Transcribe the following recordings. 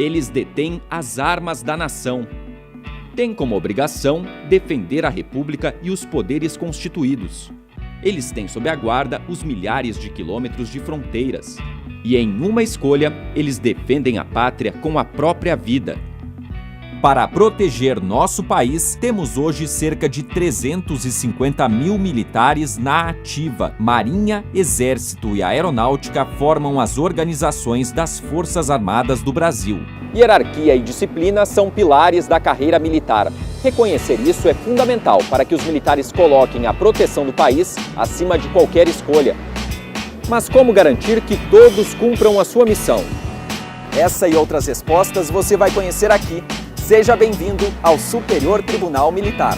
Eles detêm as armas da nação. Têm como obrigação defender a República e os poderes constituídos. Eles têm sob a guarda os milhares de quilômetros de fronteiras. E em uma escolha, eles defendem a pátria com a própria vida. Para proteger nosso país, temos hoje cerca de 350 mil militares na ativa. Marinha, Exército e Aeronáutica formam as organizações das Forças Armadas do Brasil. Hierarquia e disciplina são pilares da carreira militar. Reconhecer isso é fundamental para que os militares coloquem a proteção do país acima de qualquer escolha. Mas como garantir que todos cumpram a sua missão? Essa e outras respostas você vai conhecer aqui. Seja bem-vindo ao Superior Tribunal Militar.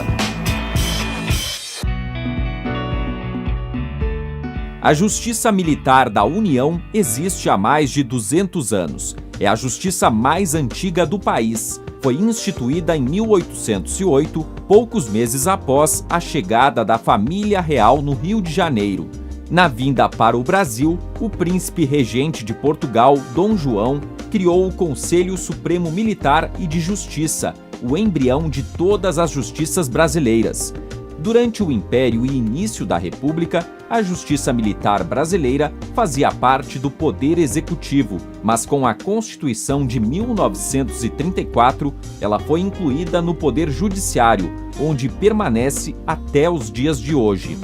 A Justiça Militar da União existe há mais de 200 anos. É a justiça mais antiga do país. Foi instituída em 1808, poucos meses após a chegada da família real no Rio de Janeiro. Na vinda para o Brasil, o príncipe regente de Portugal, Dom João, criou o Conselho Supremo Militar e de Justiça, o embrião de todas as justiças brasileiras. Durante o Império e início da República, a Justiça Militar brasileira fazia parte do Poder Executivo, mas com a Constituição de 1934, ela foi incluída no Poder Judiciário, onde permanece até os dias de hoje.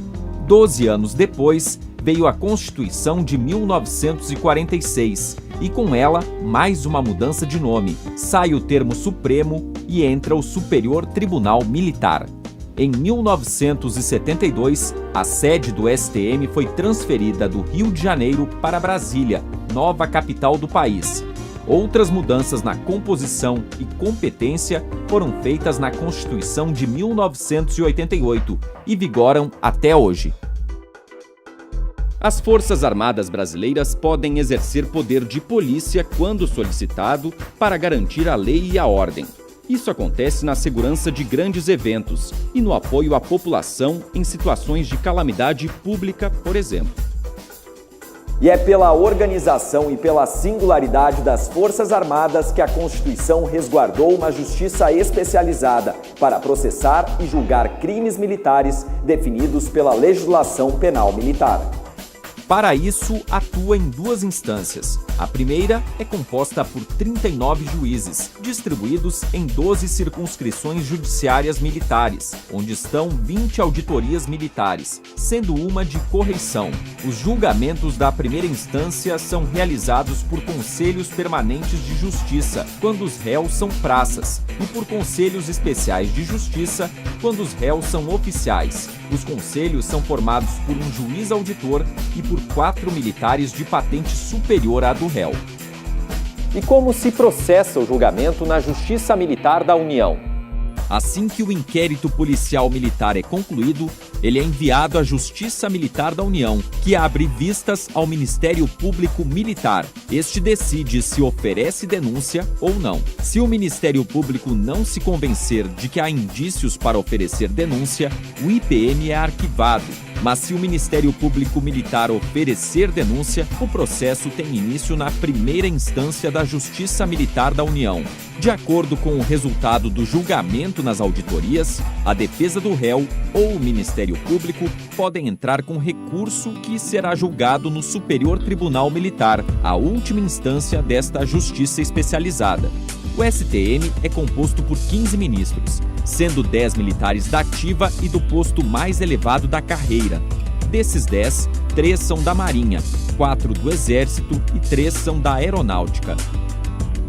12 anos depois, veio a Constituição de 1946 e com ela mais uma mudança de nome. Sai o termo Supremo e entra o Superior Tribunal Militar. Em 1972, a sede do STM foi transferida do Rio de Janeiro para Brasília, nova capital do país. Outras mudanças na composição e competência foram feitas na Constituição de 1988 e vigoram até hoje. As Forças Armadas brasileiras podem exercer poder de polícia quando solicitado para garantir a lei e a ordem. Isso acontece na segurança de grandes eventos e no apoio à população em situações de calamidade pública, por exemplo. E é pela organização e pela singularidade das Forças Armadas que a Constituição resguardou uma justiça especializada para processar e julgar crimes militares definidos pela legislação penal militar. Para isso, atua em duas instâncias. A primeira é composta por 39 juízes, distribuídos em 12 circunscrições judiciárias militares, onde estão 20 auditorias militares, sendo uma de correição. Os julgamentos da primeira instância são realizados por conselhos permanentes de justiça, quando os réus são praças, e por conselhos especiais de justiça, quando os réus são oficiais. Os conselhos são formados por um juiz auditor e por 4 militares de patente superior à do réu. E como se processa o julgamento na Justiça Militar da União? Assim que o inquérito policial militar é concluído, ele é enviado à Justiça Militar da União, que abre vistas ao Ministério Público Militar. Este decide se oferece denúncia ou não. Se o Ministério Público não se convencer de que há indícios para oferecer denúncia, o IPM é arquivado. Mas se o Ministério Público Militar oferecer denúncia, o processo tem início na primeira instância da Justiça Militar da União. De acordo com o resultado do julgamento nas auditorias, a defesa do réu ou o Ministério Público podem entrar com recurso que será julgado no Superior Tribunal Militar, a última instância desta justiça especializada. O STM é composto por 15 ministros, sendo 10 militares da ativa e do posto mais elevado da carreira. Desses 10, 3 são da Marinha, 4 do Exército e 3 são da Aeronáutica.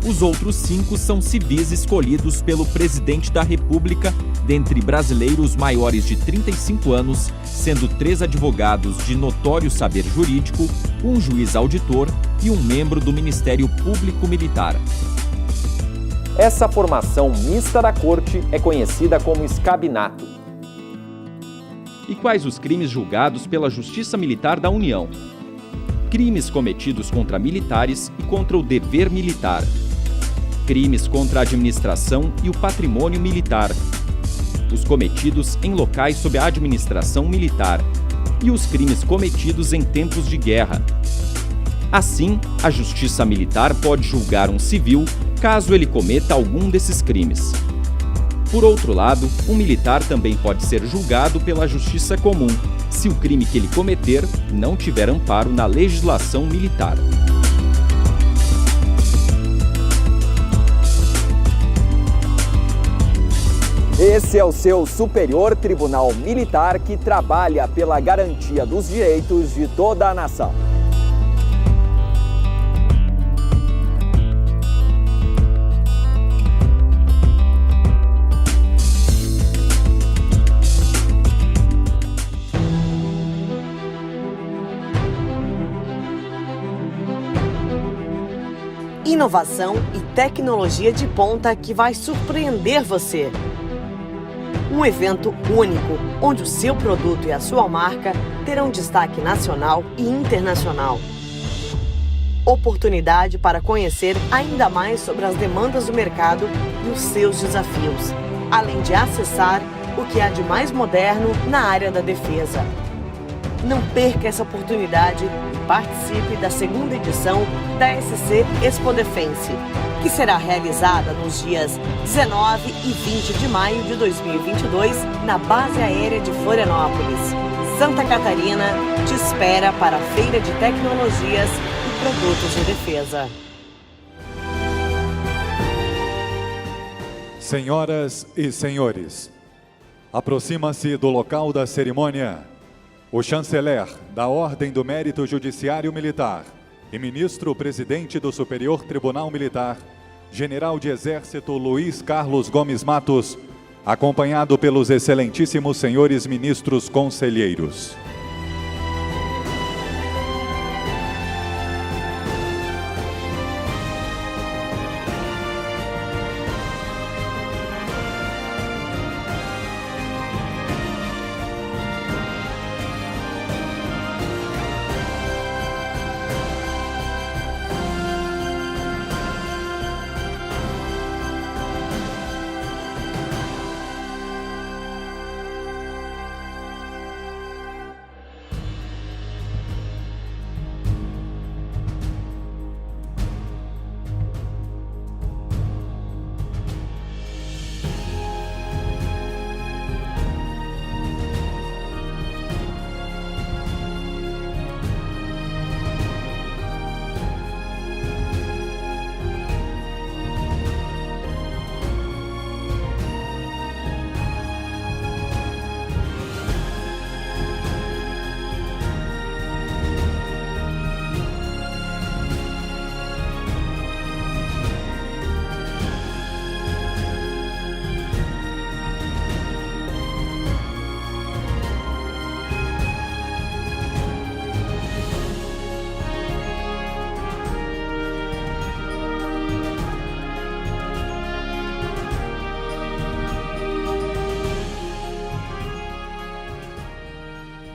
Os outros 5 são civis escolhidos pelo Presidente da República, dentre brasileiros maiores de 35 anos, sendo 3 advogados de notório saber jurídico, um juiz auditor e um membro do Ministério Público Militar. Essa formação mista da Corte é conhecida como escabinato. E quais os crimes julgados pela Justiça Militar da União? Crimes cometidos contra militares e contra o dever militar. Crimes contra a administração e o patrimônio militar. Os cometidos em locais sob a administração militar. E os crimes cometidos em tempos de guerra. Assim, a Justiça Militar pode julgar um civil caso ele cometa algum desses crimes. Por outro lado, um militar também pode ser julgado pela Justiça Comum, se o crime que ele cometer não tiver amparo na legislação militar. Esse é o seu Superior Tribunal Militar, que trabalha pela garantia dos direitos de toda a nação. Inovação e tecnologia de ponta que vai surpreender você. Um evento único, onde o seu produto e a sua marca terão destaque nacional e internacional. Oportunidade para conhecer ainda mais sobre as demandas do mercado e os seus desafios, além de acessar o que há de mais moderno na área da defesa. Não perca essa oportunidade e participe da segunda edição da SC Expo Defense, que será realizada nos dias 19 e 20 de maio de 2022 na Base Aérea de Florianópolis. Santa Catarina te espera para a Feira de Tecnologias e Produtos de Defesa. Senhoras e senhores, aproxima-se do local da cerimônia o chanceler da Ordem do Mérito Judiciário Militar e ministro-presidente do Superior Tribunal Militar, General de Exército Luiz Carlos Gomes Matos, acompanhado pelos excelentíssimos senhores ministros conselheiros.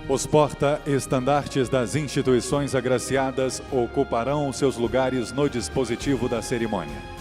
Os porta-estandartes das instituições agraciadas ocuparão seus lugares no dispositivo da cerimônia.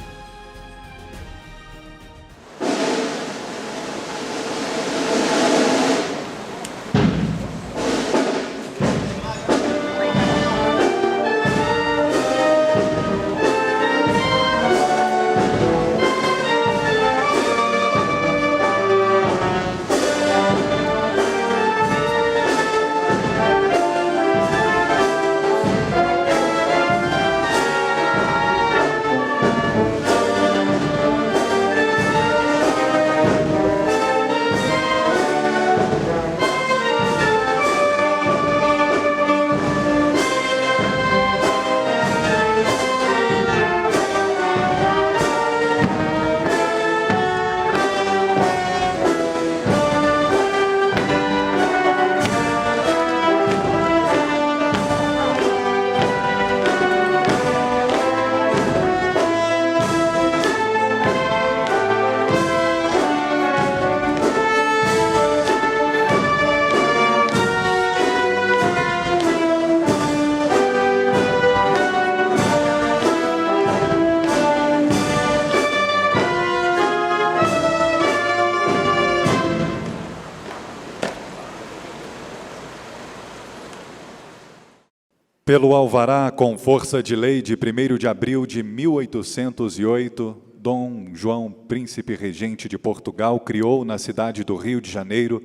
Pelo alvará com força de lei de 1º de abril de 1808, Dom João, príncipe regente de Portugal, criou na cidade do Rio de Janeiro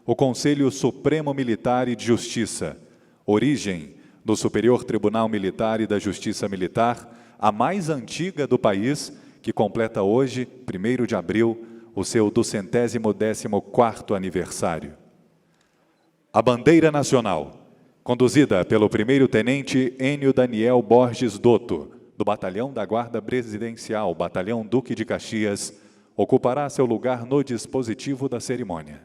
o Conselho Supremo Militar e de Justiça, origem do Superior Tribunal Militar e da Justiça Militar, a mais antiga do país, que completa hoje, 1º de abril, o seu 214º aniversário. A bandeira nacional, conduzida pelo primeiro-tenente Enio Daniel Borges Dotto, do Batalhão da Guarda Presidencial, Batalhão Duque de Caxias, ocupará seu lugar no dispositivo da cerimônia.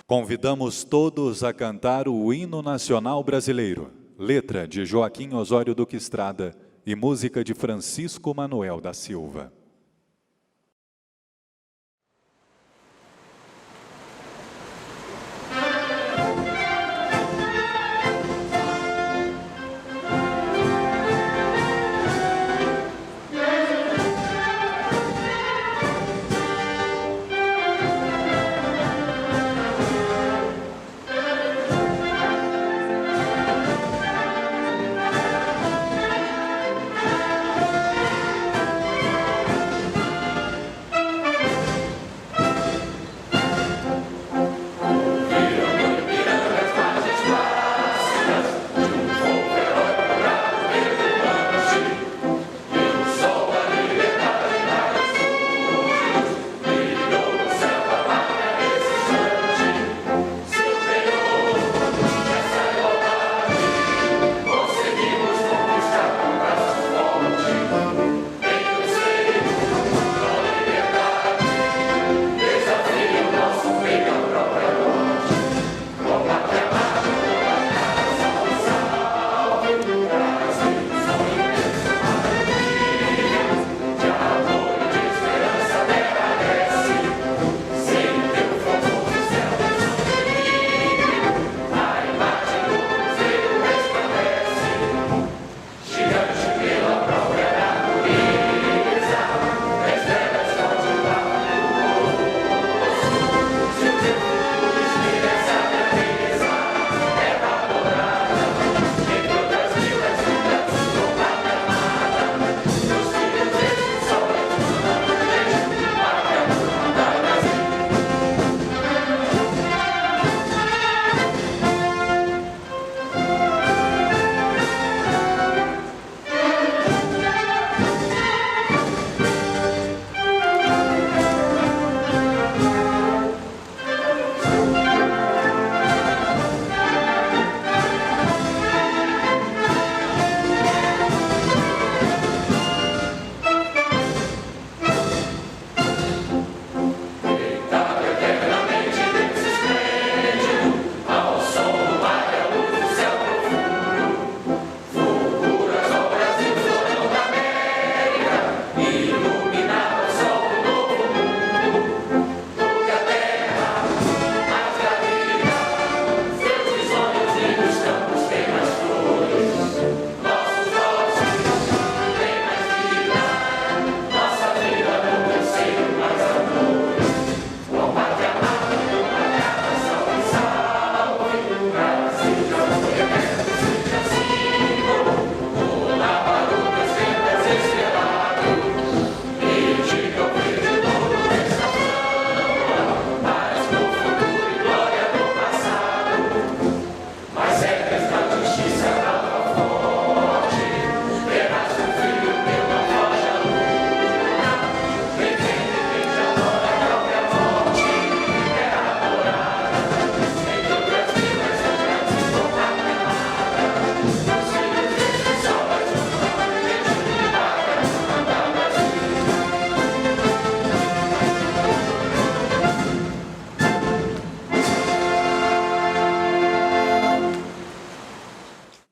Convidamos todos a cantar o Hino Nacional Brasileiro, letra de Joaquim Osório Duque Estrada e música de Francisco Manuel da Silva.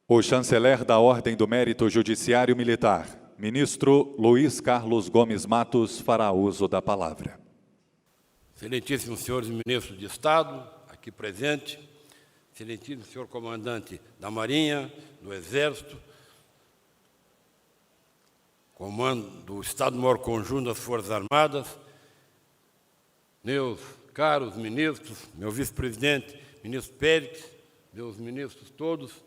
O chanceler da Ordem do Mérito Judiciário Militar, ministro Luiz Carlos Gomes Matos, fará uso da palavra. Excelentíssimos senhores ministros de Estado, aqui presente, excelentíssimo senhor comandante da Marinha, do Exército, comando do Estado-Maior Conjunto das Forças Armadas, meus caros ministros, meu vice-presidente, ministro Pérez, meus ministros todos,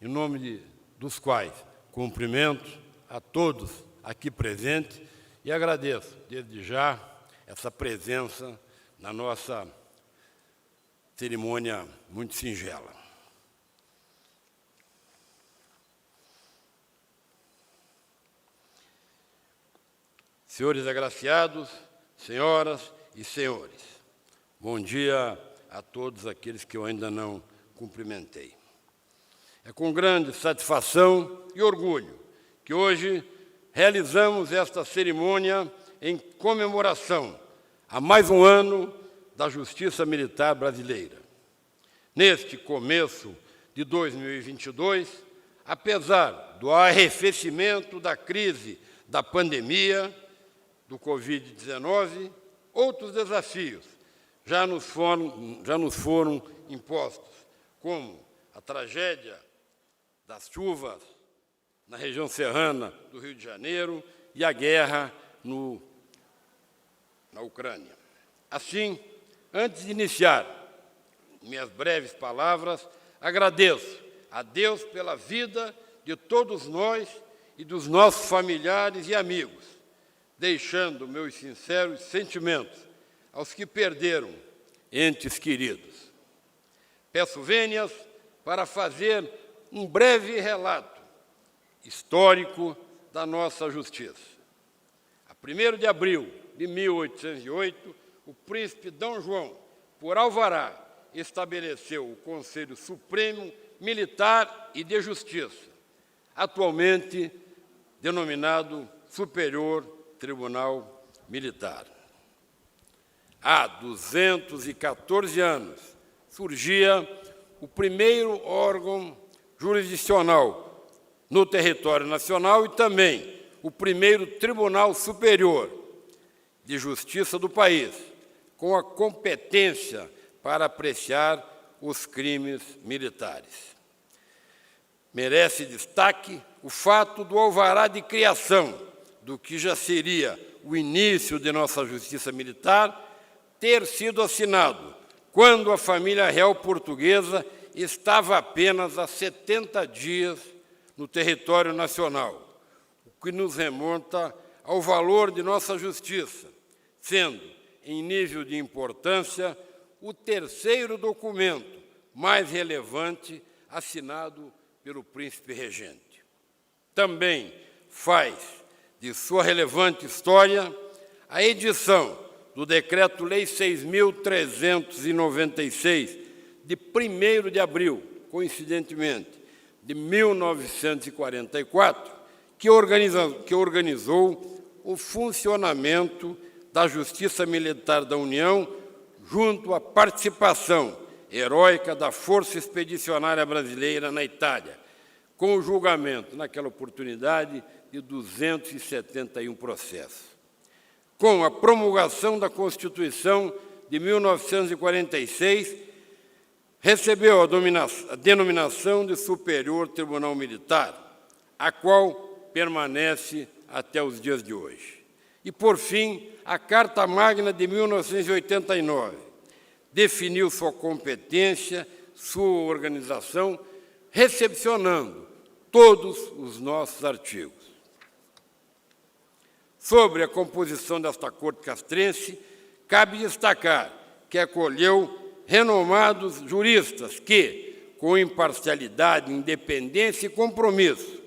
em nome dos quais cumprimento a todos aqui presentes e agradeço, desde já, essa presença na nossa cerimônia muito singela. Senhores agraciados, senhoras e senhores, bom dia a todos aqueles que eu ainda não cumprimentei. É com grande satisfação e orgulho que hoje realizamos esta cerimônia em comemoração a mais um ano da Justiça Militar Brasileira. Neste começo de 2022, apesar do arrefecimento da crise da pandemia do Covid-19, outros desafios já nos foram impostos, como a tragédia das chuvas na região serrana do Rio de Janeiro e a guerra na Ucrânia. Assim, antes de iniciar minhas breves palavras, agradeço a Deus pela vida de todos nós e dos nossos familiares e amigos, deixando meus sinceros sentimentos aos que perderam entes queridos. Peço vênias para fazer um breve relato histórico da nossa justiça. A 1º de abril de 1808, o príncipe D. João, por alvará, estabeleceu o Conselho Supremo Militar e de Justiça, atualmente denominado Superior Tribunal Militar. Há 214 anos surgia o primeiro órgão jurisdicional no território nacional e também o primeiro Tribunal Superior de Justiça do país, com a competência para apreciar os crimes militares. Merece destaque o fato do alvará de criação do que já seria o início de nossa justiça militar ter sido assinado quando a família real portuguesa estava apenas há 70 dias no território nacional, o que nos remonta ao valor de nossa justiça, sendo, em nível de importância, o terceiro documento mais relevante assinado pelo príncipe regente. Também faz de sua relevante história a edição do Decreto-Lei 6.396, de 1º de abril, coincidentemente, de 1944, que organizou o funcionamento da Justiça Militar da União junto à participação heróica da Força Expedicionária Brasileira na Itália, com o julgamento, naquela oportunidade, de 271 processos. Com a promulgação da Constituição de 1946, recebeu a denominação de Superior Tribunal Militar, a qual permanece até os dias de hoje. E, por fim, a Carta Magna de 1989 definiu sua competência, sua organização, recepcionando todos os nossos artigos. Sobre a composição desta Corte Castrense, cabe destacar que acolheu renomados juristas que, com imparcialidade, independência e compromisso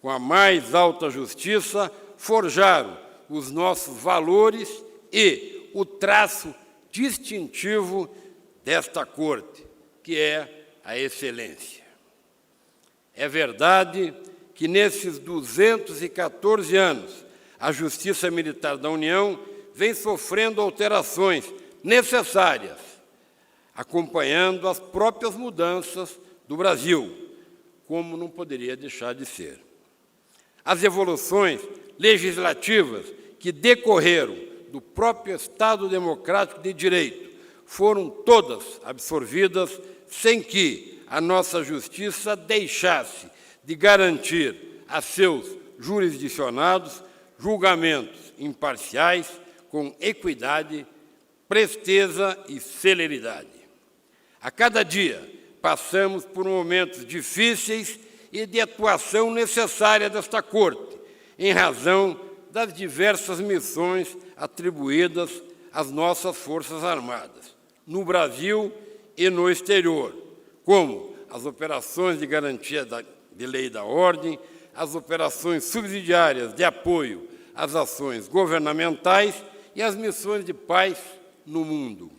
com a mais alta justiça, forjaram os nossos valores e o traço distintivo desta Corte, que é a excelência. É verdade que, nesses 214 anos, a Justiça Militar da União vem sofrendo alterações necessárias, acompanhando as próprias mudanças do Brasil, como não poderia deixar de ser. As evoluções legislativas que decorreram do próprio Estado Democrático de Direito foram todas absorvidas sem que a nossa justiça deixasse de garantir a seus jurisdicionados julgamentos imparciais com equidade, presteza e celeridade. A cada dia passamos por momentos difíceis e de atuação necessária desta Corte, em razão das diversas missões atribuídas às nossas Forças Armadas, no Brasil e no exterior, como as operações de garantia de lei e da ordem, as operações subsidiárias de apoio às ações governamentais e as missões de paz no mundo.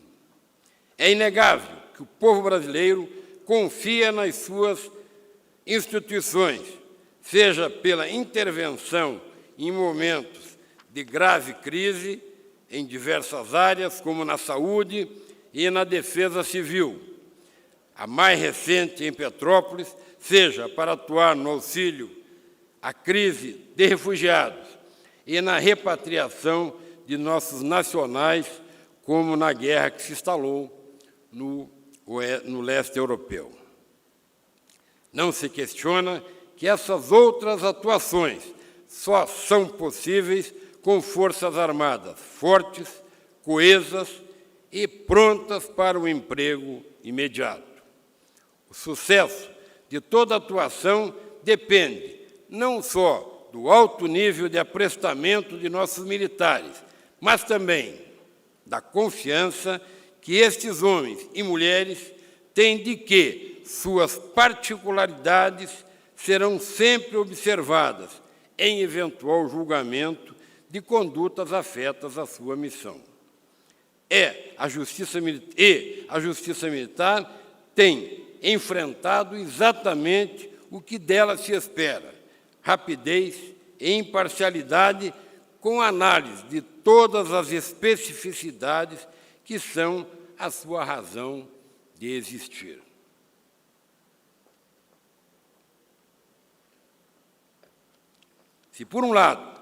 É inegável que o povo brasileiro confia nas suas instituições, seja pela intervenção em momentos de grave crise em diversas áreas, como na saúde e na defesa civil. A mais recente em Petrópolis, seja para atuar no auxílio à crise de refugiados e na repatriação de nossos nacionais, como na guerra que se instalou no leste europeu. Não se questiona que essas outras atuações só são possíveis com forças armadas fortes, coesas e prontas para o emprego imediato. O sucesso de toda atuação depende não só do alto nível de aprestamento de nossos militares, mas também da confiança que estes homens e mulheres têm de que suas particularidades serão sempre observadas em eventual julgamento de condutas afetas à sua missão. A Justiça Militar tem enfrentado exatamente o que dela se espera: rapidez e imparcialidade, com análise de todas as especificidades que são a sua razão de existir. Se, por um lado,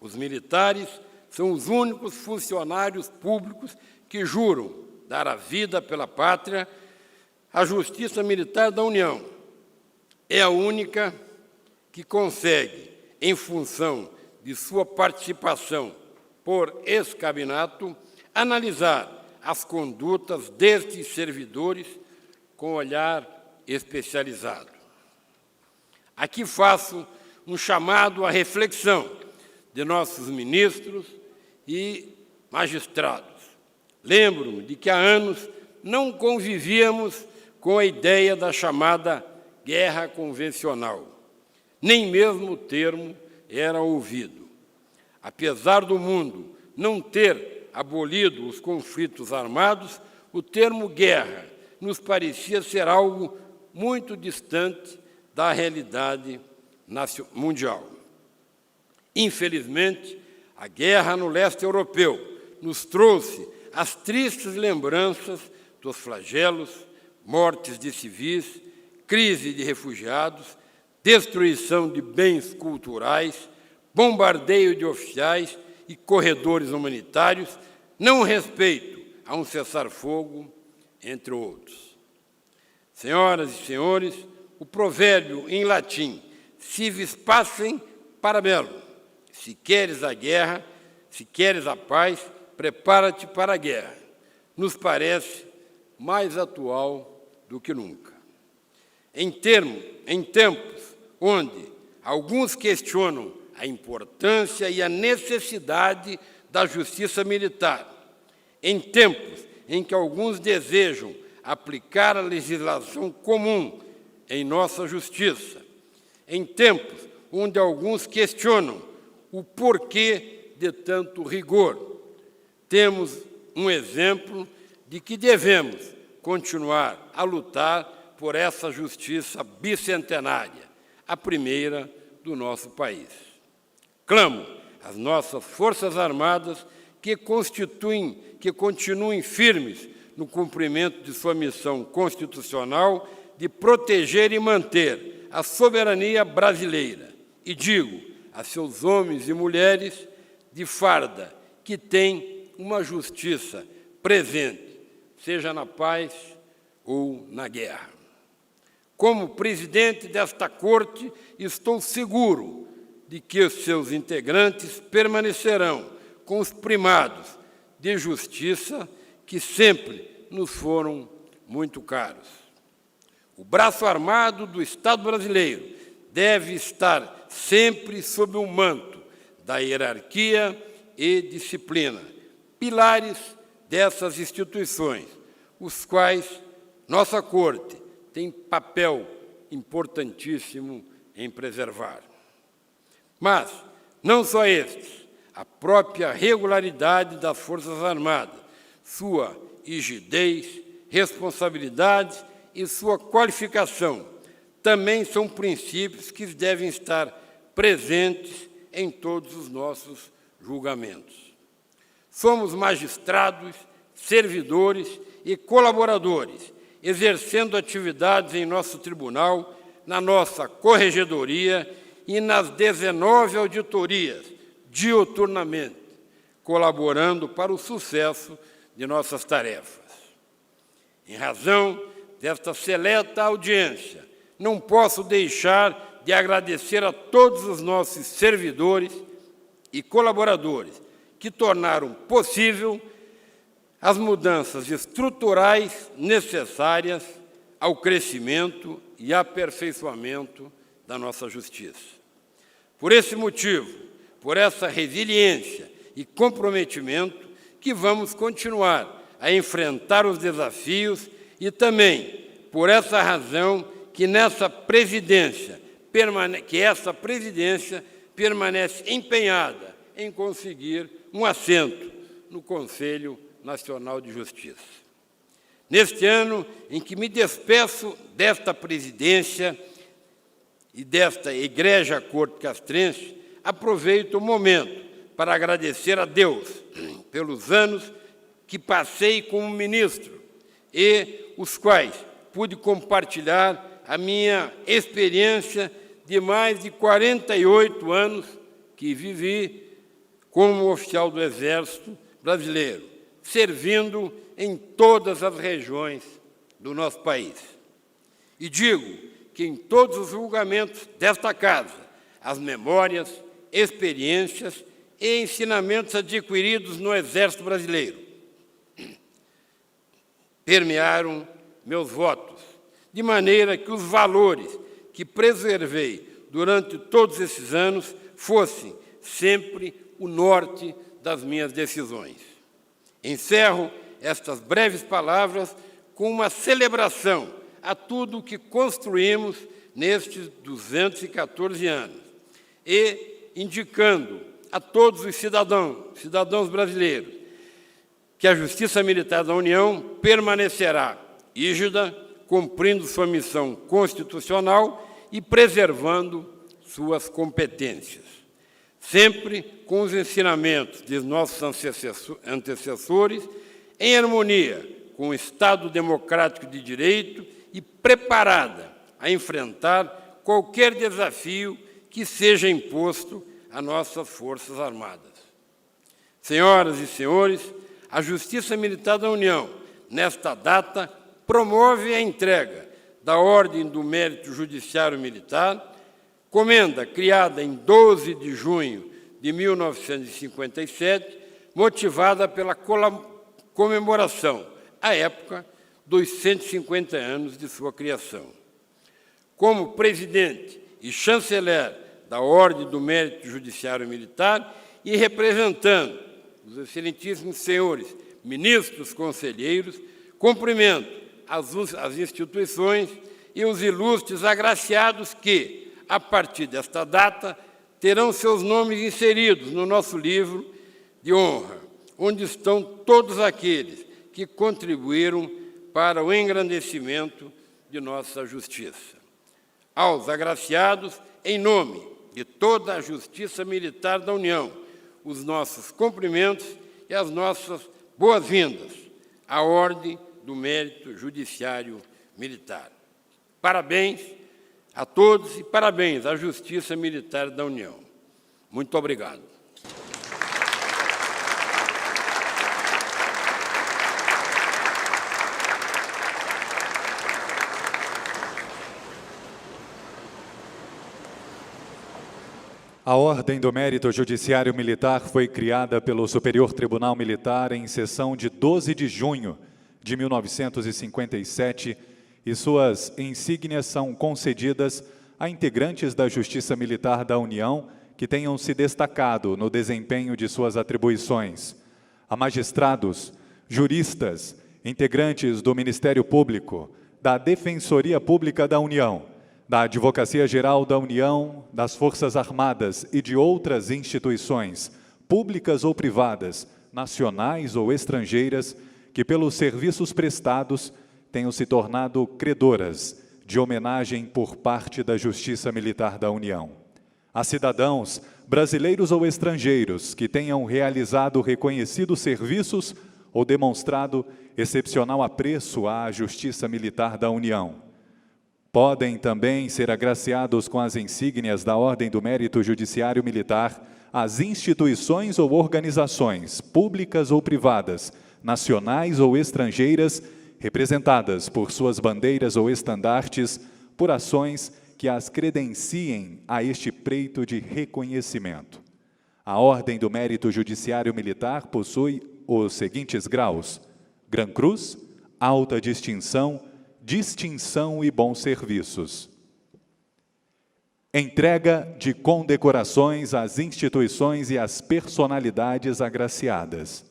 os militares são os únicos funcionários públicos que juram dar a vida pela pátria, a Justiça Militar da União é a única que consegue, em função de sua participação por escabinato, analisar as condutas destes servidores com olhar especializado. Aqui faço um chamado à reflexão de nossos ministros e magistrados. Lembro-me de que há anos não convivíamos com a ideia da chamada guerra convencional. Nem mesmo o termo era ouvido. Apesar do mundo não ter abolido os conflitos armados, o termo guerra nos parecia ser algo muito distante da realidade mundial. Infelizmente, a guerra no leste europeu nos trouxe as tristes lembranças dos flagelos, mortes de civis, crise de refugiados, destruição de bens culturais, bombardeio de oficiais e corredores humanitários, não respeito a um cessar-fogo, entre outros. Senhoras e senhores, o provérbio em latim, si vis pacem, para bellum. Se queres a guerra, se queres a paz, prepara-te para a guerra. Nos parece mais atual do que nunca. Em tempos onde alguns questionam a importância e a necessidade da justiça militar, em tempos em que alguns desejam aplicar a legislação comum em nossa justiça, em tempos onde alguns questionam o porquê de tanto rigor, temos um exemplo de que devemos continuar a lutar por essa justiça bicentenária, a primeira do nosso país. Clamo às nossas Forças Armadas que continuem firmes no cumprimento de sua missão constitucional de proteger e manter a soberania brasileira e digo a seus homens e mulheres de farda que têm uma justiça presente, seja na paz ou na guerra. Como presidente desta Corte, estou seguro de que os seus integrantes permanecerão com os primados de justiça que sempre nos foram muito caros. O braço armado do Estado brasileiro deve estar sempre sob o manto da hierarquia e disciplina, pilares dessas instituições, os quais nossa Corte tem papel importantíssimo em preservar. Mas, não só estes, a própria regularidade das Forças Armadas, sua rigidez, responsabilidade e sua qualificação também são princípios que devem estar presentes em todos os nossos julgamentos. Somos magistrados, servidores e colaboradores, exercendo atividades em nosso tribunal, na nossa corregedoria e nas 19 auditorias, diuturnamente, colaborando para o sucesso de nossas tarefas. Em razão desta seleta audiência, não posso deixar de agradecer a todos os nossos servidores e colaboradores que tornaram possível as mudanças estruturais necessárias ao crescimento e aperfeiçoamento da nossa justiça. Por esse motivo, por essa resiliência e comprometimento, que vamos continuar a enfrentar os desafios e também por essa razão que essa presidência permanece empenhada em conseguir um assento no Conselho Nacional de Justiça. Neste ano em que me despeço desta presidência e desta egrégia Corte Castrense, aproveito o momento para agradecer a Deus pelos anos que passei como ministro e os quais pude compartilhar a minha experiência de mais de 48 anos que vivi como oficial do Exército Brasileiro, servindo em todas as regiões do nosso país. E digo que em todos os julgamentos desta Casa, as memórias, experiências e ensinamentos adquiridos no Exército Brasileiro permearam meus votos, de maneira que os valores que preservei durante todos esses anos fossem sempre o norte das minhas decisões. Encerro estas breves palavras com uma celebração a tudo o que construímos nestes 214 anos e indicando a todos os cidadãos brasileiros que a Justiça Militar da União permanecerá rígida, cumprindo sua missão constitucional e preservando suas competências, sempre com os ensinamentos de nossos antecessores, em harmonia com o Estado democrático de direito e preparada a enfrentar qualquer desafio que seja imposto a nossas Forças Armadas. Senhoras e senhores, a Justiça Militar da União, nesta data, promove a entrega da Ordem do Mérito Judiciário Militar, comenda criada em 12 de junho de 1957, motivada pela comemoração, à época, dos 150 anos de sua criação. Como presidente e chanceler da Ordem do Mérito Judiciário Militar e representando os excelentíssimos senhores ministros conselheiros, cumprimento as instituições e os ilustres agraciados que, a partir desta data, terão seus nomes inseridos no nosso livro de honra, onde estão todos aqueles que contribuíram para o engrandecimento de nossa justiça. Aos agraciados, em nome de toda a Justiça Militar da União, os nossos cumprimentos e as nossas boas-vindas à Ordem do Mérito Judiciário Militar. Parabéns a todos e parabéns à Justiça Militar da União. Muito obrigado. A Ordem do Mérito Judiciário Militar foi criada pelo Superior Tribunal Militar em sessão de 12 de junho de 1957 e suas insígnias são concedidas a integrantes da Justiça Militar da União que tenham se destacado no desempenho de suas atribuições, a magistrados, juristas, integrantes do Ministério Público, da Defensoria Pública da União, da Advocacia Geral da União, das Forças Armadas e de outras instituições, públicas ou privadas, nacionais ou estrangeiras, que pelos serviços prestados tenham se tornado credoras de homenagem por parte da Justiça Militar da União. A cidadãos, brasileiros ou estrangeiros, que tenham realizado reconhecidos serviços ou demonstrado excepcional apreço à Justiça Militar da União. Podem também ser agraciados com as insígnias da Ordem do Mérito Judiciário Militar as instituições ou organizações, públicas ou privadas, nacionais ou estrangeiras, representadas por suas bandeiras ou estandartes, por ações que as credenciem a este pleito de reconhecimento. A Ordem do Mérito Judiciário Militar possui os seguintes graus: Gran Cruz, Alta Distinção, Distinção e Bons Serviços. Entrega de condecorações às instituições e às personalidades agraciadas.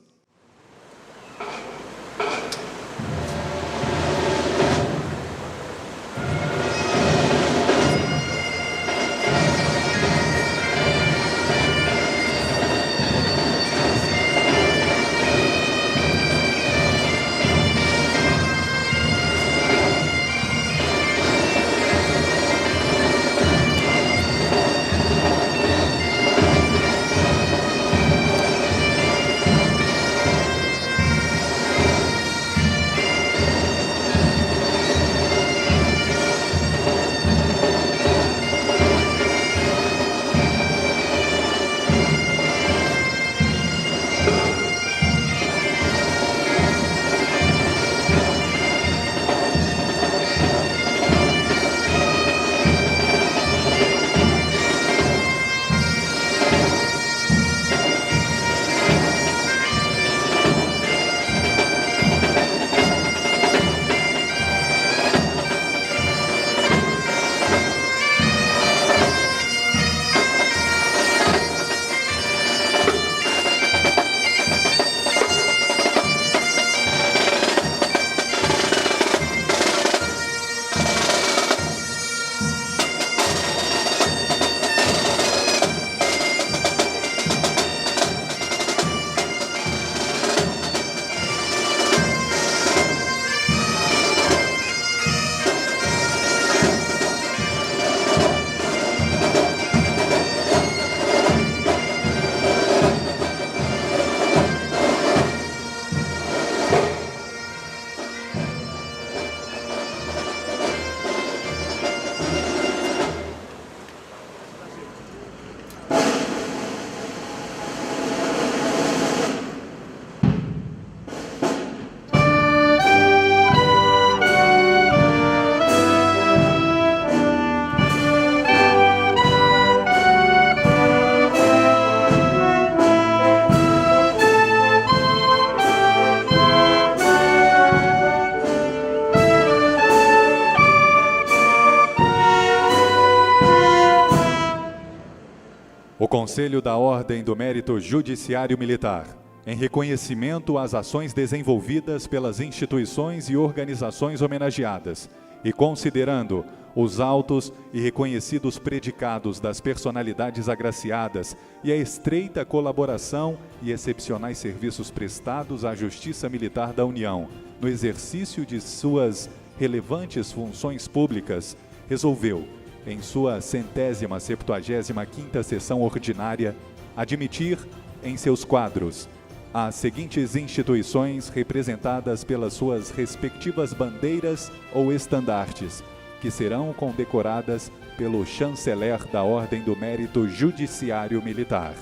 O Conselho da Ordem do Mérito Judiciário Militar, em reconhecimento às ações desenvolvidas pelas instituições e organizações homenageadas, e considerando os altos e reconhecidos predicados das personalidades agraciadas e a estreita colaboração e excepcionais serviços prestados à Justiça Militar da União, no exercício de suas relevantes funções públicas, resolveu, em sua 175ª sessão ordinária, admitir em seus quadros as seguintes instituições representadas pelas suas respectivas bandeiras ou estandartes, que serão condecoradas pelo chanceler da Ordem do Mérito Judiciário Militar.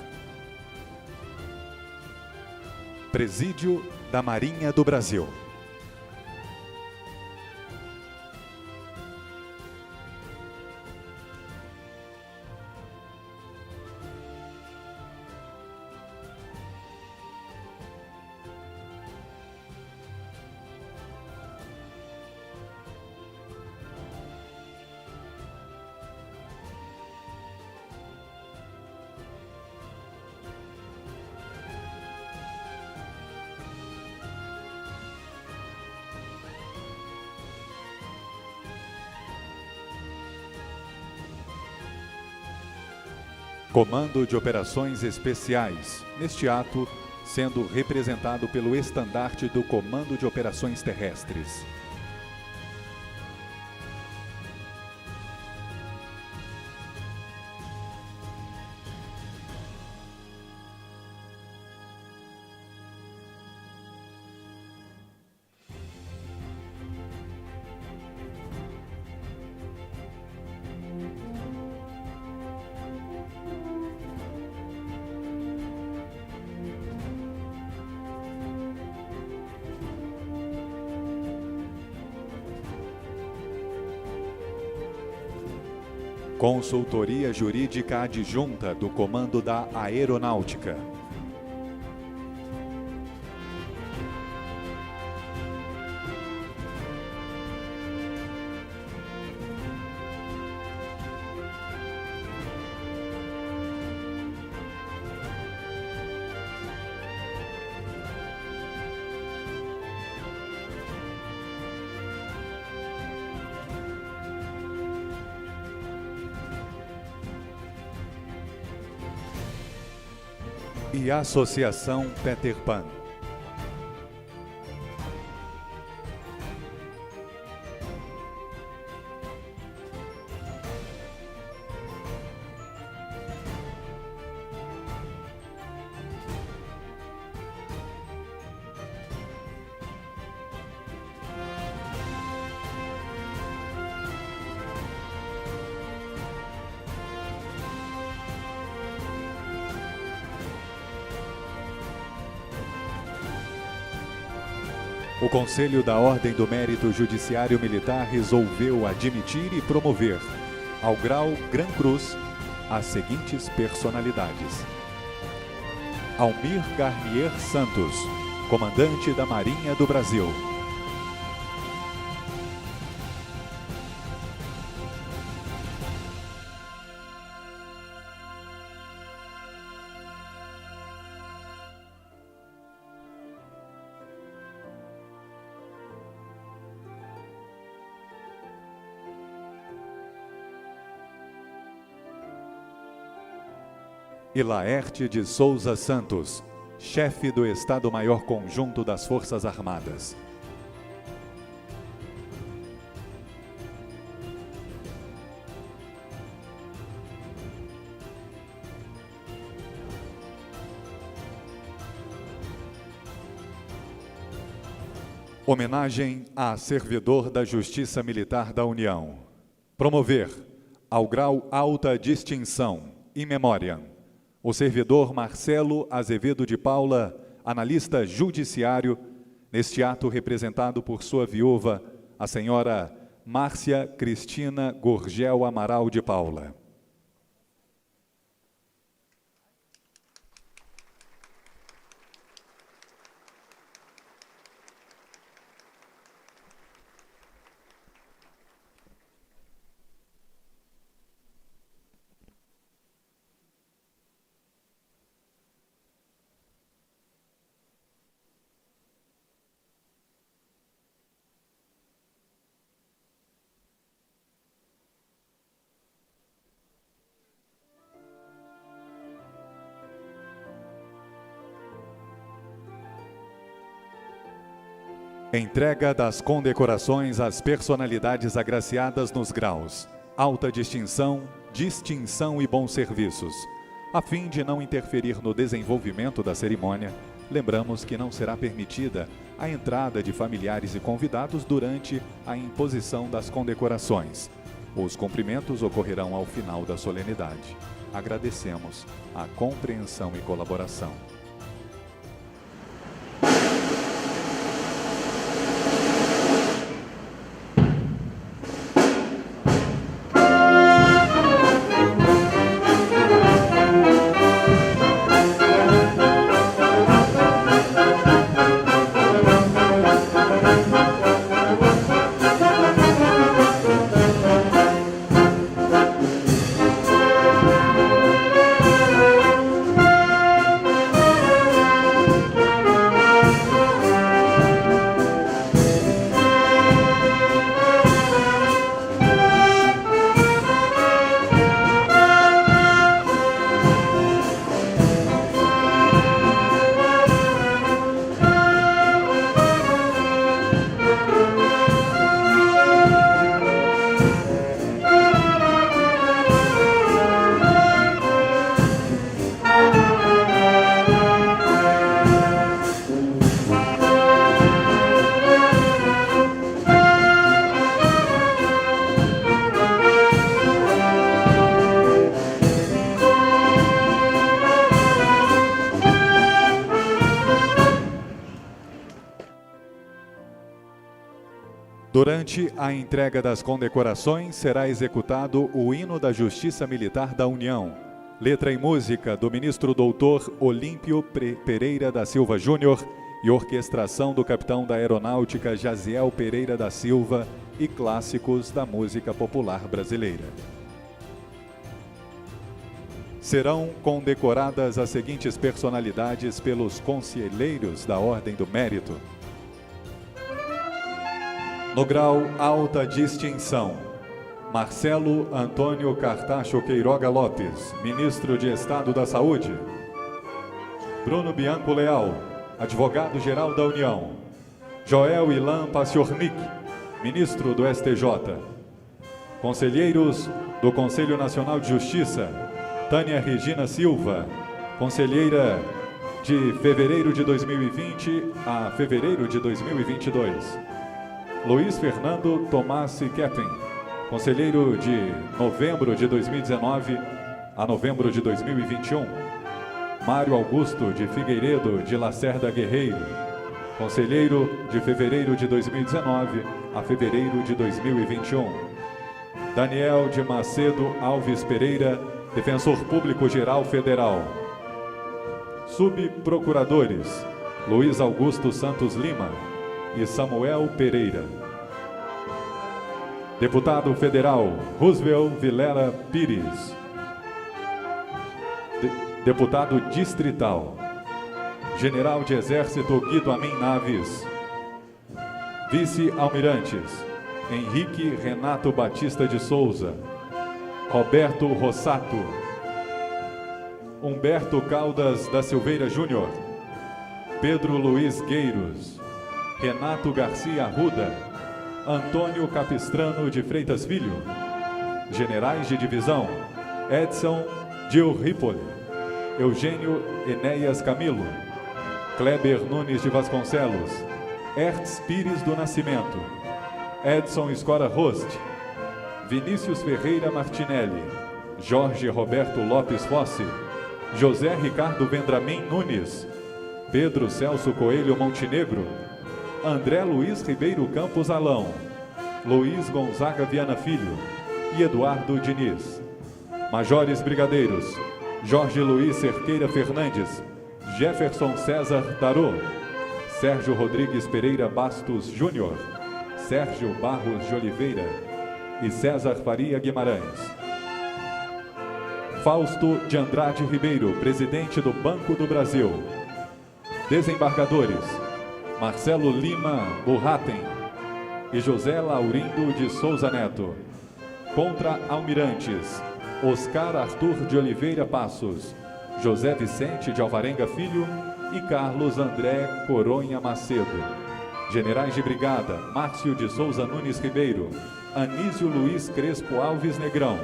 Presídio da Marinha do Brasil. Comando de Operações Especiais, neste ato sendo representado pelo estandarte do Comando de Operações Terrestres. Consultoria Jurídica Adjunta do Comando da Aeronáutica. E Associação Peter Pan. O Conselho da Ordem do Mérito Judiciário Militar resolveu admitir e promover, ao grau Gran Cruz, as seguintes personalidades: Almir Garnier Santos, comandante da Marinha do Brasil. E Laerte de Souza Santos, chefe do Estado-Maior Conjunto das Forças Armadas. Homenagem a servidor da Justiça Militar da União. Promover, ao grau Alta Distinção, in memoriam, o servidor Marcelo Azevedo de Paula, analista judiciário, neste ato representado por sua viúva, a senhora Márcia Cristina Gorgel Amaral de Paula. Entrega das condecorações às personalidades agraciadas nos graus Alta Distinção, Distinção e Bons Serviços. A fim de não interferir no desenvolvimento da cerimônia, lembramos que não será permitida a entrada de familiares e convidados durante a imposição das condecorações. Os cumprimentos ocorrerão ao final da solenidade. Agradecemos a compreensão e colaboração. Durante a entrega das condecorações, será executado o Hino da Justiça Militar da União. Letra e música do ministro doutor Olímpio Pereira da Silva Júnior e orquestração do capitão da Aeronáutica Jaziel Pereira da Silva e clássicos da música popular brasileira. Serão condecoradas as seguintes personalidades pelos conselheiros da Ordem do Mérito. No grau Alta Distinção, Marcelo Antônio Cartacho Queiroga Lopes, Ministro de Estado da Saúde. Bruno Bianco Leal, Advogado-Geral da União. Joel Ilan Paciornik, Ministro do STJ. Conselheiros do Conselho Nacional de Justiça, Tânia Regina Silva, conselheira de fevereiro de 2020 a fevereiro de 2022. Luiz Fernando Tomassi Keppen, conselheiro de novembro de 2019 a novembro de 2021. Mário Augusto de Figueiredo de Lacerda Guerreiro, conselheiro de fevereiro de 2019 a fevereiro de 2021. Daniel de Macedo Alves Pereira, Defensor Público Geral Federal. Subprocuradores, Luiz Augusto Santos Lima e Samuel Pereira. Deputado Federal, Roosevelt Vilela Pires. Deputado Distrital, General de Exército Guido Amin Naves. Vice-almirantes, Henrique Renato Batista de Souza, Roberto Rossato, Humberto Caldas da Silveira Júnior, Pedro Luiz Gueiros, Renato Garcia Arruda, Antônio Capistrano de Freitas Filho. Generais de Divisão, Edson Gil Ripoli, Eugênio Enéas Camilo, Kleber Nunes de Vasconcelos, Hertz Pires do Nascimento, Edson Escora Rost, Vinícius Ferreira Martinelli, Jorge Roberto Lopes Fossi, José Ricardo Vendramin Nunes, Pedro Celso Coelho Montenegro, André Luiz Ribeiro Campos Alão, Luiz Gonzaga Viana Filho e Eduardo Diniz. Majores Brigadeiros, Jorge Luiz Cerqueira Fernandes, Jefferson César Darô, Sérgio Rodrigues Pereira Bastos Júnior, Sérgio Barros de Oliveira e César Faria Guimarães. Fausto de Andrade Ribeiro, presidente do Banco do Brasil. Desembargadores, Marcelo Lima Burraten e José Laurindo de Souza Neto. Contra-almirantes, Oscar Arthur de Oliveira Passos, José Vicente de Alvarenga Filho e Carlos André Coronha Macedo. Generais de Brigada, Márcio de Souza Nunes Ribeiro, Anísio Luiz Crespo Alves Negrão,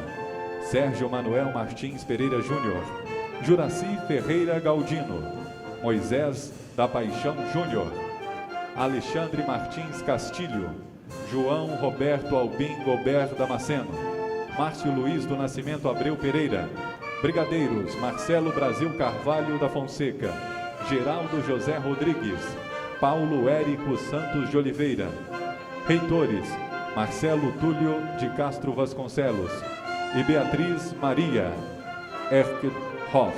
Sérgio Manuel Martins Pereira Júnior, Juraci Ferreira Galdino, Moisés da Paixão Júnior, Alexandre Martins Castilho, João Roberto Albim Gobert Damasceno, Márcio Luiz do Nascimento Abreu Pereira, brigadeiros Marcelo Brasil Carvalho da Fonseca, Geraldo José Rodrigues, Paulo Érico Santos de Oliveira, reitores Marcelo Túlio de Castro Vasconcelos e Beatriz Maria Erkhoff,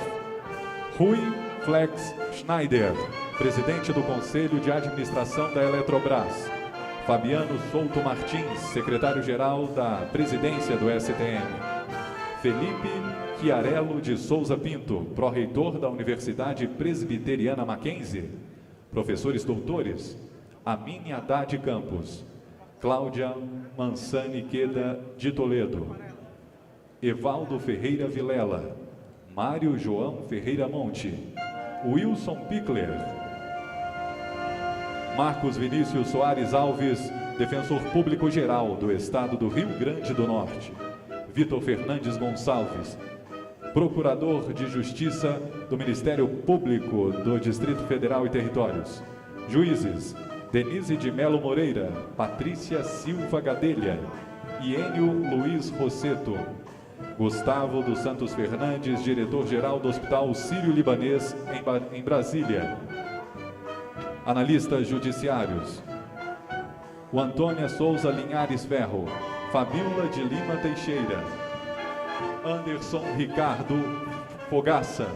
Rui Flex Schneider, presidente do Conselho de Administração da Eletrobras, Fabiano Souto Martins, secretário-geral da presidência do STM, Felipe Chiarello de Souza Pinto, pró-reitor da Universidade Presbiteriana Mackenzie, professores doutores, Amine Haddad Campos, Cláudia Mansani Queda de Toledo, Evaldo Ferreira Vilela, Mário João Ferreira Monte, Wilson Pickler, Marcos Vinícius Soares Alves, defensor público geral do Estado do Rio Grande do Norte, Vitor Fernandes Gonçalves, procurador de Justiça do Ministério Público do Distrito Federal e Territórios, juízes Denise de Melo Moreira, Patrícia Silva Gadelha, Iênio Luiz Rosseto, Gustavo dos Santos Fernandes, diretor-geral do Hospital Sírio-Libanês em Brasília. Analistas judiciários: o Antônia Souza Linhares Ferro, Fabiola de Lima Teixeira, Anderson Ricardo Fogaça,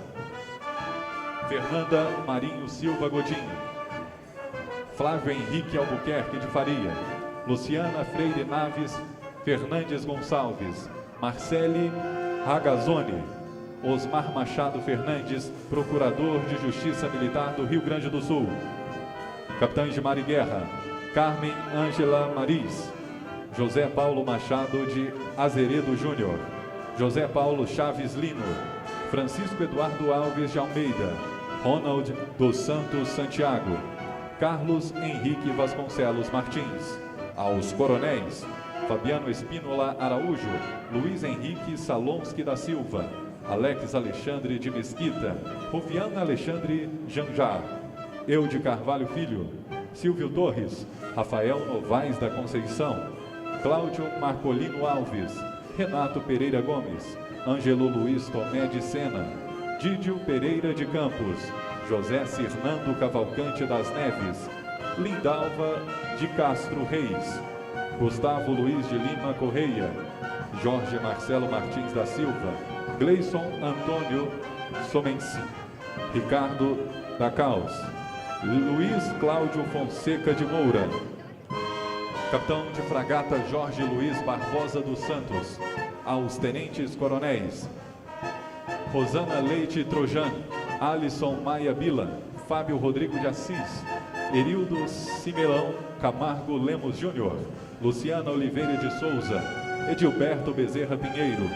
Fernanda Marinho Silva Godinho, Flávio Henrique Albuquerque de Faria, Luciana Freire Naves Fernandes Gonçalves, Marcele Ragazzoni, Osmar Machado Fernandes, procurador de Justiça Militar do Rio Grande do Sul, capitães de mar e guerra, Carmen Ângela Maris, José Paulo Machado de Azeredo Júnior, José Paulo Chaves Lino, Francisco Eduardo Alves de Almeida, Ronald dos Santos Santiago, Carlos Henrique Vasconcelos Martins. Aos coronéis: Fabiano Espínola Araújo, Luiz Henrique Salonski da Silva, Alex Alexandre de Mesquita, Rufiana Alexandre Janjar, Eude Carvalho Filho, Silvio Torres, Rafael Novaes da Conceição, Cláudio Marcolino Alves, Renato Pereira Gomes, Ângelo Luiz Tomé de Sena, Dídio Pereira de Campos, José Cirnando Cavalcante das Neves, Lindalva de Castro Reis, Gustavo Luiz de Lima Correia, Jorge Marcelo Martins da Silva, Gleison Antônio Somensi, Ricardo da Caos, Luiz Cláudio Fonseca de Moura, capitão de fragata Jorge Luiz Barbosa dos Santos. Aos tenentes coronéis: Rosana Leite Trojan, Alisson Maia Bila, Fábio Rodrigo de Assis, Erildo Simelão Camargo Lemos Júnior, Luciana Oliveira de Souza, Edilberto Bezerra Pinheiro,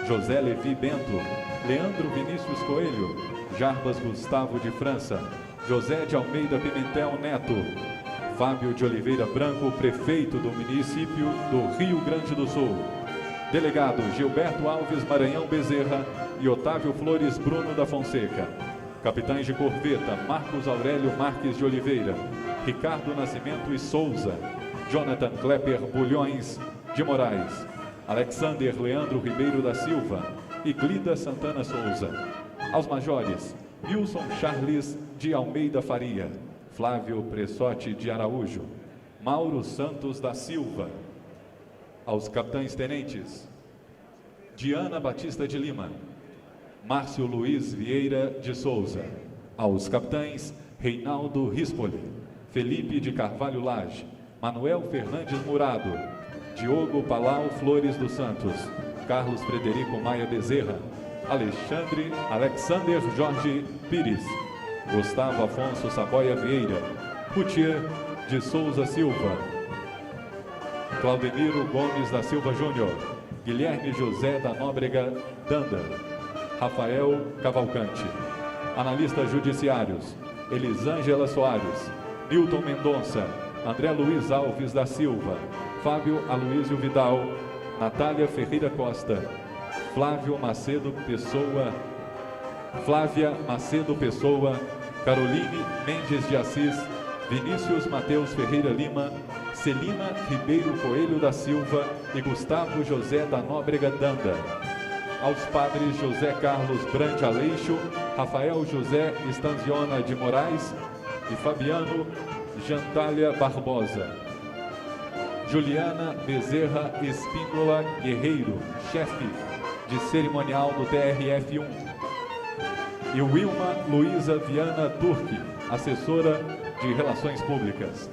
José Levi Bento, Leandro Vinícius Coelho, Jarbas Gustavo de França, José de Almeida Pimentel Neto, Fábio de Oliveira Branco, prefeito do município do Rio Grande do Sul, delegado Gilberto Alves Maranhão Bezerra e Otávio Flores Bruno da Fonseca, capitães de corveta Marcos Aurélio Marques de Oliveira, Ricardo Nascimento e Souza, Jonathan Klepper Bulhões de Moraes, Alexander Leandro Ribeiro da Silva e Glida Santana Souza. Aos majores: Wilson Charles de Almeida Faria, Flávio Pressotti de Araújo, Mauro Santos da Silva. Aos capitães-tenentes: Diana Batista de Lima, Márcio Luiz Vieira de Souza. Aos capitães: Reinaldo Rispoli, Felipe de Carvalho Lage, Manuel Fernandes Murado, Diogo Palau Flores dos Santos, Carlos Frederico Maia Bezerra, Alexander Jorge Pires, Gustavo Afonso Saboia Vieira, Rutier de Souza Silva, Claudemiro Gomes da Silva Júnior, Guilherme José da Nóbrega Danda, Rafael Cavalcante. Analistas judiciários: Elisângela Soares, Nilton Mendonça, André Luiz Alves da Silva, Fábio Aloísio Vidal, Natália Ferreira Costa, Flávia Macedo Pessoa, Caroline Mendes de Assis, Vinícius Mateus Ferreira Lima, Celina Ribeiro Coelho da Silva e Gustavo José da Nóbrega Danda. Aos padres José Carlos Brande Aleixo, Rafael José Estanziona de Moraes e Fabiano Jantalha Barbosa. Juliana Bezerra Espíndola Guerreiro, chefe de cerimonial do TRF-1. E Wilma Luísa Viana Turque, assessora de Relações Públicas.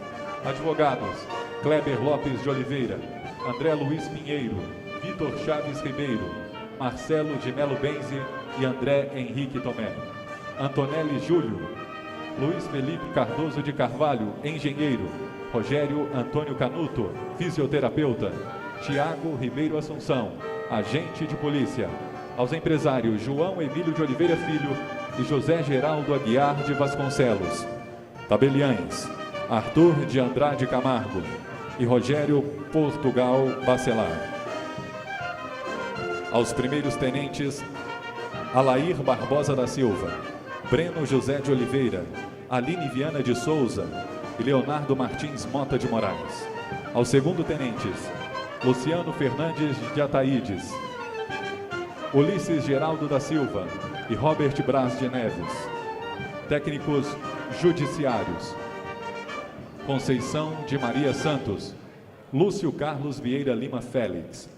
Advogados: Kleber Lopes de Oliveira, André Luiz Pinheiro, Vitor Chaves Ribeiro, Marcelo de Melo Benzi e André Henrique Tomé. Antonelli Júlio, Luiz Felipe Cardoso de Carvalho, engenheiro. Rogério Antônio Canuto, fisioterapeuta. Tiago Ribeiro Assunção, agente de polícia. Aos empresários João Emílio de Oliveira Filho e José Geraldo Aguiar de Vasconcelos. Tabeliães: Arthur de Andrade Camargo e Rogério Portugal Bacelar. Aos primeiros tenentes: Alair Barbosa da Silva, Breno José de Oliveira, Aline Viana de Souza e Leonardo Martins Mota de Moraes. Aos segundo tenentes: Luciano Fernandes de Ataídes, Ulisses Geraldo da Silva e Robert Braz de Neves. Técnicos judiciários: Conceição de Maria Santos, Lúcio Carlos Vieira Lima Félix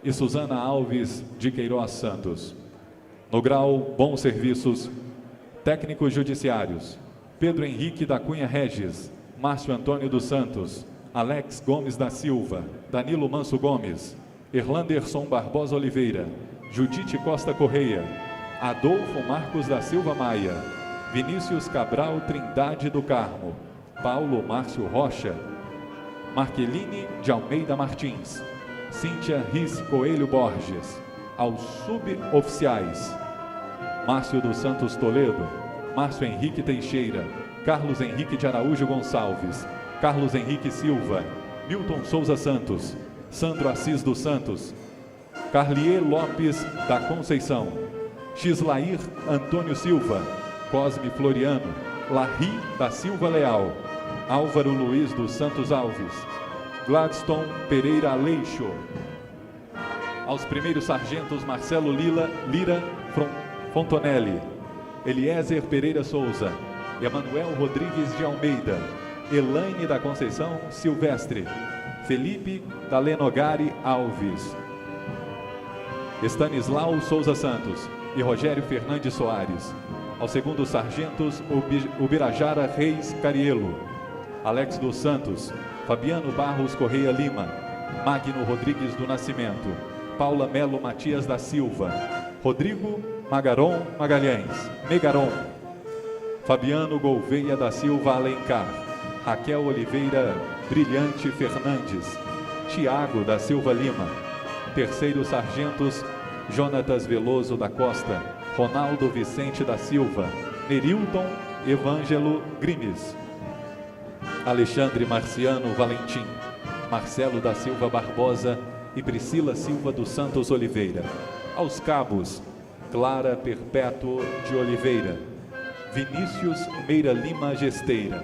e Suzana Alves de Queiroz Santos. No grau Bons Serviços: técnicos judiciários: Pedro Henrique da Cunha Regis, Márcio Antônio dos Santos, Alex Gomes da Silva, Danilo Manso Gomes, Erlanderson Barbosa Oliveira, Judite Costa Correia, Adolfo Marcos da Silva Maia, Vinícius Cabral Trindade do Carmo, Paulo Márcio Rocha, Marqueline de Almeida Martins, Cíntia Riz Coelho Borges. Aos suboficiais: Márcio dos Santos Toledo, Márcio Henrique Teixeira, Carlos Henrique de Araújo Gonçalves, Carlos Henrique Silva, Milton Souza Santos, Sandro Assis dos Santos, Carlier Lopes da Conceição, Gislair Antônio Silva, Cosme Floriano, Larry da Silva Leal, Álvaro Luiz dos Santos Alves, Gladstone Pereira Aleixo. Aos primeiros sargentos: Marcelo Lira Fontonelli, Eliezer Pereira Souza, Emanuel Rodrigues de Almeida, Elaine da Conceição Silvestre, Felipe Dalenogari Alves, Estanislau Souza Santos e Rogério Fernandes Soares. Aos segundos sargentos: Ubirajara Reis Carielo, Alex dos Santos, Fabiano Barros Correia Lima, Magno Rodrigues do Nascimento, Paula Melo Matias da Silva, Rodrigo Magaron Magalhães, Megaron, Fabiano Gouveia da Silva Alencar, Raquel Oliveira Brilhante Fernandes, Tiago da Silva Lima. Terceiros sargentos: Jonatas Veloso da Costa, Ronaldo Vicente da Silva, Nerilton Evângelo Grimes, Alexandre Marciano Valentim, Marcelo da Silva Barbosa e Priscila Silva dos Santos Oliveira. Aos cabos: Clara Perpétuo de Oliveira, Vinícius Meira Lima Gesteira,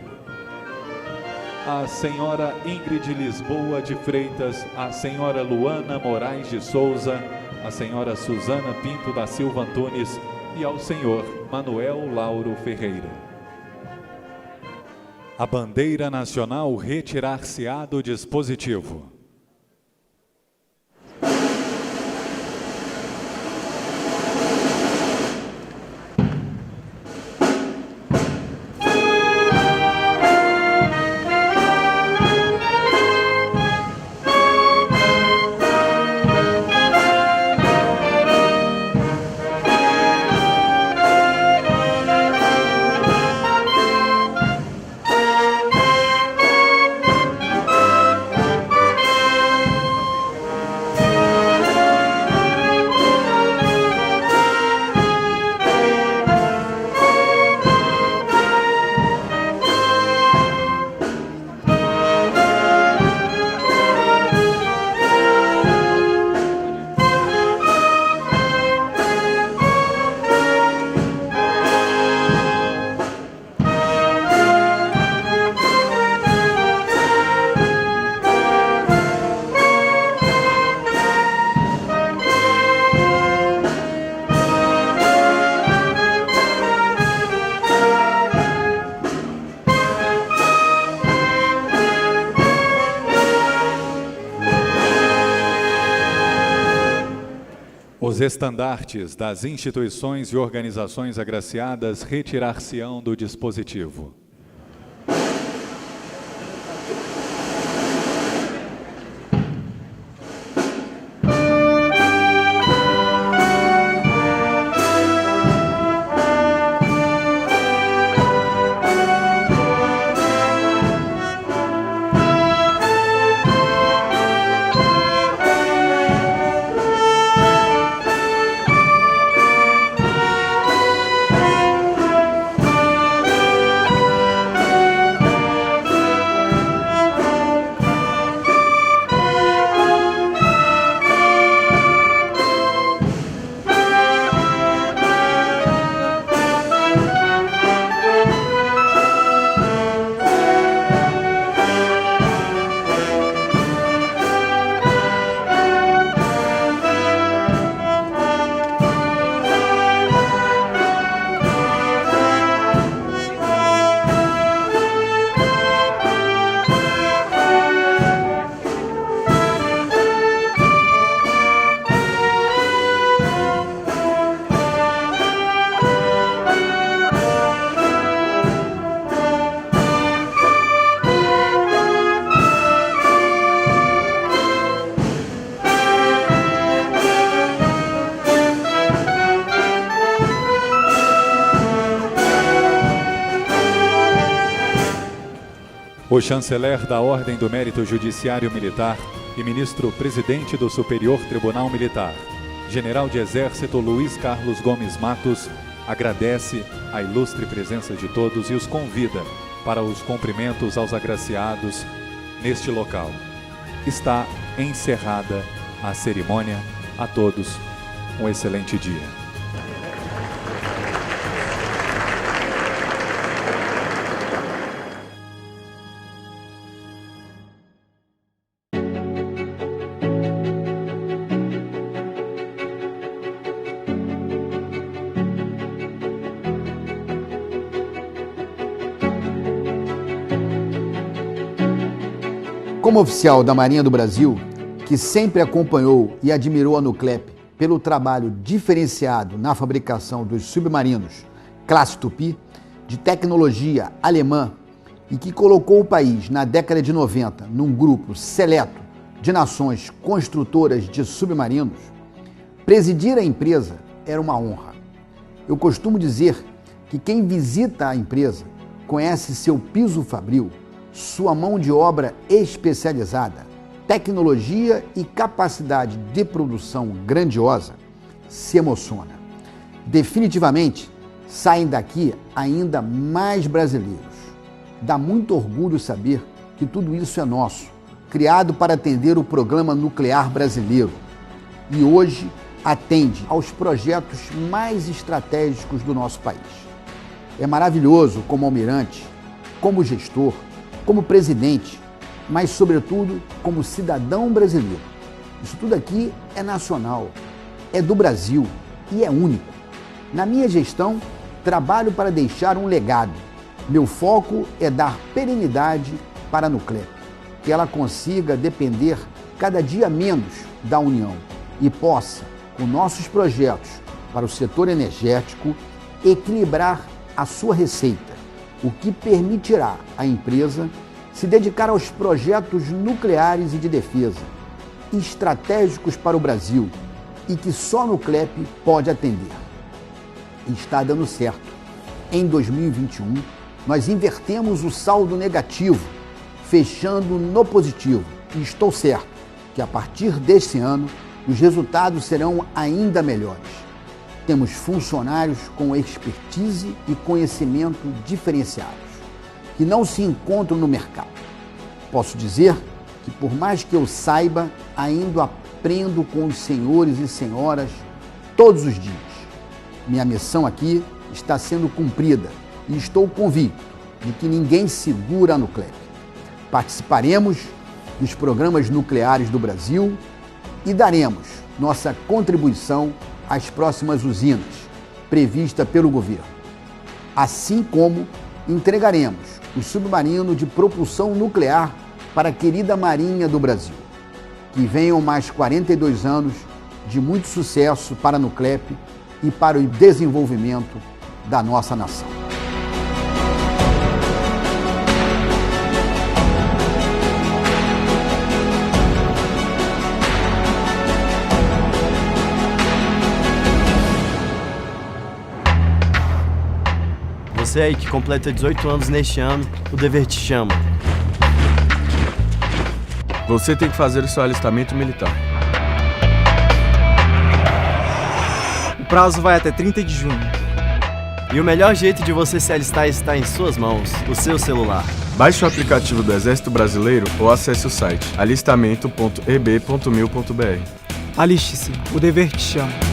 a senhora Ingrid Lisboa de Freitas, a senhora Luana Moraes de Souza, a senhora Suzana Pinto da Silva Antunes e ao senhor Manuel Lauro Ferreira. A bandeira nacional retirar-se-á do dispositivo. Os estandartes das instituições e organizações agraciadas retirar-se-ão do dispositivo. O chanceler da Ordem do Mérito Judiciário Militar e ministro-presidente do Superior Tribunal Militar, General de Exército Luiz Carlos Gomes Matos, agradece a ilustre presença de todos e os convida para os cumprimentos aos agraciados neste local. Está encerrada a cerimônia. A todos, um excelente dia. Como oficial da Marinha do Brasil, que sempre acompanhou e admirou a Nuclep pelo trabalho diferenciado na fabricação dos submarinos classe Tupi, de tecnologia alemã, e que colocou o país na década de 90 num grupo seleto de nações construtoras de submarinos, presidir a empresa era uma honra. Eu costumo dizer que quem visita a empresa conhece seu piso fabril, sua mão de obra especializada, tecnologia e capacidade de produção grandiosa, se emociona. Definitivamente, saem daqui ainda mais brasileiros. Dá muito orgulho saber que tudo isso é nosso, criado para atender o Programa Nuclear Brasileiro, e hoje atende aos projetos mais estratégicos do nosso país. É maravilhoso como almirante, como gestor, como presidente, mas, sobretudo, como cidadão brasileiro. Isso tudo aqui é nacional, é do Brasil e é único. Na minha gestão, trabalho para deixar um legado. Meu foco é dar perenidade para a Nuclep, que ela consiga depender cada dia menos da União e possa, com nossos projetos para o setor energético, equilibrar a sua receita, o que permitirá à empresa se dedicar aos projetos nucleares e de defesa, estratégicos para o Brasil e que só a Nuclep pode atender. E está dando certo. Em 2021, nós invertemos o saldo negativo, fechando no positivo. E estou certo que a partir deste ano, os resultados serão ainda melhores. Temos funcionários com expertise e conhecimento diferenciados, que não se encontram no mercado. Posso dizer que, por mais que eu saiba, ainda aprendo com os senhores e senhoras todos os dias. Minha missão aqui está sendo cumprida e estou convicto de que ninguém segura a Nuclep. Participaremos dos programas nucleares do Brasil e daremos nossa contribuição às próximas usinas prevista pelo governo. Assim como entregaremos o submarino de propulsão nuclear para a querida Marinha do Brasil. Que venham mais 42 anos de muito sucesso para a Nuclep e para o desenvolvimento da nossa nação. Você aí que completa 18 anos neste ano, o dever te chama. Você tem que fazer o seu alistamento militar. O prazo vai até 30 de junho. E o melhor jeito de você se alistar está em suas mãos, o seu celular. Baixe o aplicativo do Exército Brasileiro ou acesse o site alistamento.eb.mil.br. Aliste-se, o dever te chama.